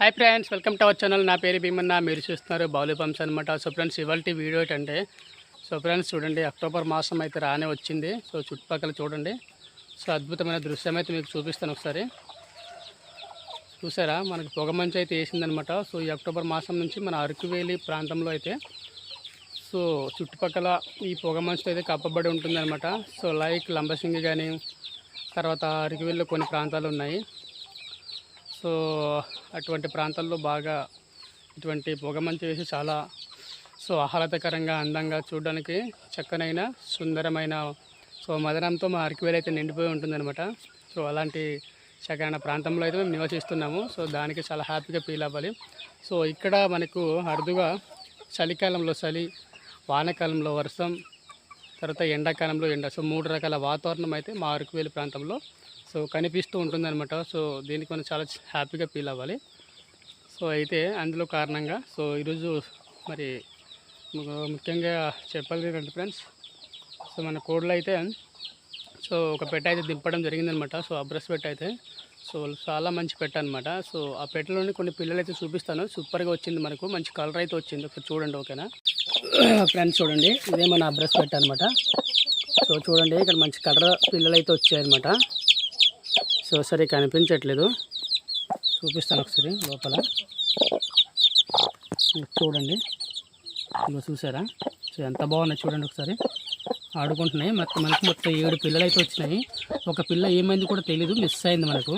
Hi friends, welcome to our channel. నా పేరు భీమన్న, మీరు చూస్తున్నారు బాలు పంప్స్ అనమాట. సో ఫ్రెండ్స్, ఇవాళ వీడియో ఏంటంటే, సో ఫ్రెండ్స్ చూడండి, అక్టోబర్ మాసం అయితే రానే వచ్చింది. సో చుట్టుపక్కల చూడండి, సో అద్భుతమైన దృశ్యం అయితే మీకు చూపిస్తాను. ఒకసారి చూసారా, మనకి పొగమంచు అయితే వేసిందనమాట. సో ఈ అక్టోబర్ మాసం నుంచి మన అరకువేలి ప్రాంతంలో అయితే సో చుట్టుపక్కల ఈ పొగమంచుతో అయితే కప్పబడి ఉంటుందన్నమాట. సో లైక్ లంబసింగి కానీ, తర్వాత అరకువేలిలో కొన్ని ప్రాంతాలు ఉన్నాయి. సో అటువంటి ప్రాంతాల్లో బాగా ఇటువంటి పొగమంచు వేసి చాలా ఆహ్లాదకరంగా, అందంగా, చూడడానికి చక్కనైన, సుందరమైన మదనంతో మా అరకువేలి అయితే నిండిపోయి ఉంటుందన్నమాట. సో అలాంటి చక్కనైన ప్రాంతంలో అయితే మేము నివసిస్తున్నాము. సో దానికి చాలా హ్యాపీగా ఫీల్ అవ్వాలి. సో ఇక్కడ మనకు అరుదుగా చలికాలంలో చలి, వానాకాలంలో వర్షం, తర్వాత ఎండాకాలంలో ఎండ, సో 3 రకాల వాతావరణం అయితే మా అరకువేలి ప్రాంతంలో సో కనిపిస్తూ ఉంటుందన్నమాట. సో దీనికి మనం చాలా హ్యాపీగా ఫీల్ అవ్వాలి. సో అయితే అందులో కారణంగా సో ఈరోజు మరి ముఖ్యంగా చెప్పాలి ఏంటంటే ఫ్రెండ్స్, సో మన కోడ్లో అయితే సో ఒక పెట్ట అయితే దింపడం జరిగిందనమాట. సో అబ్రస్ పెట్ట అయితే సో చాలా మంచి పెట్ట అనమాట. సో ఆ పెట్టలోని కొన్ని పిల్లలు అయితే చూపిస్తాను. సూపర్గా వచ్చింది, మనకు మంచి కలర్ అయితే వచ్చింది. ఒకసారి చూడండి, ఓకేనా ఫ్రెండ్స్. చూడండి, ఇదే మన అబ్రస్ పెట్ట అనమాట. సో చూడండి, ఇక్కడ మంచి కలర్ పిల్లలు అయితే వచ్చాయన్నమాట. సో సరే కనిపించట్లేదు, చూపిస్తాను ఒకసారి లోపల. చూడండి, ఇగో చూసారా, సో ఎంత బాగున్నాయి చూడండి. ఒకసారి ఆడుకుంటున్నాయి. మనకి మొత్తం 7 పిల్లలు అయితే వచ్చినాయి. ఒక పిల్ల ఏమైంది కూడా తెలీదు, మిస్ అయింది మనకు.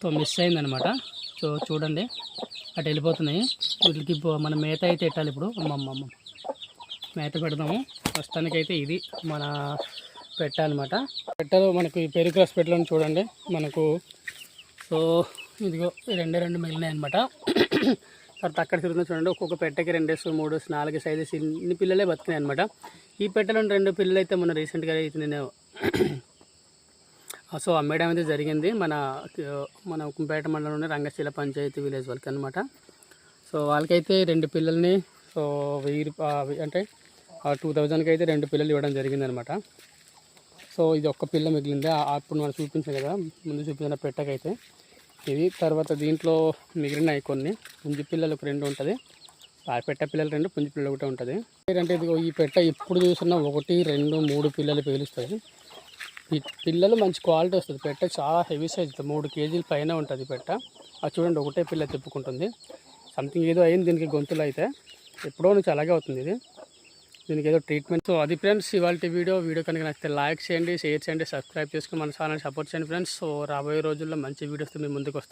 సో మిస్ అయిందనమాట. సో చూడండి, అటు వెళ్ళిపోతున్నాయి. వీటికి మన మేత అయితే పెట్టాలి ఇప్పుడు. అమ్మమ్మ మేత పెడదాము. ప్రస్తుతానికైతే ఇది మన పెట్ట అనమాట. పెట్టలో మనకు ఈ పెరుగు రస పెట్టలో చూడండి, మనకు సో ఇదిగో 2 మిగిలినాయి అనమాట. తర్వాత అక్కడ తిరుగుతుంది చూడండి, ఒక్కొక్క పెట్టకి 2, 3, 4, 5 ఇన్ని పిల్లలే బతికినాయి అనమాట. ఈ పెట్టలో 2 పిల్లలు అయితే మొన్న రీసెంట్గా అయితే నేను సో అమ్మేయడం అయితే జరిగింది. మన కుంపేట మండలంలోని రంగశీల పంచాయతీ విలేజ్ వాళ్ళకి అనమాట. సో వాళ్ళకైతే 2 పిల్లల్ని సో 1000 అంటే 2000కి అయితే 2 పిల్లలు ఇవ్వడం జరిగింది అనమాట. సో ఇది ఒక్క పిల్ల మిగిలింది. అప్పుడు మనం చూపించాం కదా, ముందు చూపించిన పెట్టకైతే ఇది. తర్వాత దీంట్లో మిగిలినాయి కొన్ని పుంజి పిల్లలు ఒక 2 ఉంటుంది, ఆ పెట్ట పిల్లలు 2, పుంజి పిల్లలు 1 ఉంటుంది. ఏంటంటే ఇది ఈ పెట్ట ఎప్పుడు చూసినా 1, 2, 3 పిల్లలు పేలుస్తాయి. ఈ పిల్లలు మంచి క్వాలిటీ వస్తుంది. పెట్ట చాలా హెవీ సైజ్, 3 కేజీల పైన ఉంటుంది పెట్ట. అది చూడండి, ఒకటే పిల్ల తిప్పుకుంటుంది. సంథింగ్ ఏదో అయింది దీనికి గొంతులో అయితే, ఎప్పుడో నుంచి అలాగే అవుతుంది ఇది. దీనికి ఏదో ట్రీట్మెంట్. సో అది ఫ్రెండ్స్ ఇవాళ వీడియో కనుక నచ్చితే లైక్ చేయండి, షేర్ చేయండి, సబ్స్క్రైబ్ చేసుకుని మన ఛానల్ సపోర్ట్ చేయండి ఫ్రెండ్స్. సో రాబోయే రోజుల్లో మంచి వీడియోస్తో మీ ముందుకు వస్తాను.